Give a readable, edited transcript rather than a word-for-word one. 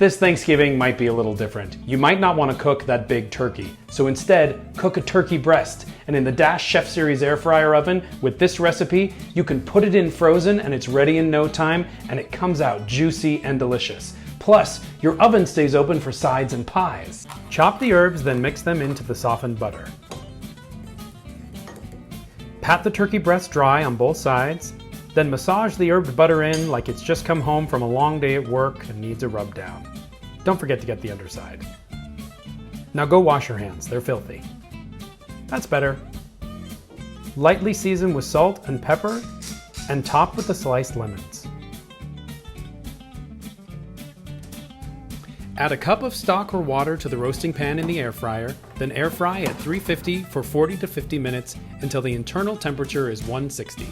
This Thanksgiving might be a little different. You might not want to cook that big turkey, so instead, cook a turkey breast. And in the Dash Chef Series air fryer oven, with this recipe, you can put it in frozen and it's ready in no time, and it comes out juicy and delicious. Plus, your oven stays open for sides and pies. Chop the herbs, then mix them into the softened butter. Pat the turkey breast dry on both sides, then massage the herbed butter in like it's just come home from a long day at work and needs a rub down. Don't forget to get the underside. Now go wash your hands, they're filthy. That's better. Lightly season with salt and pepper and top with the sliced lemons. Add a cup of stock or water to the roasting pan in the air fryer, then air fry at 350 for 40 to 50 minutes until the internal temperature is 160.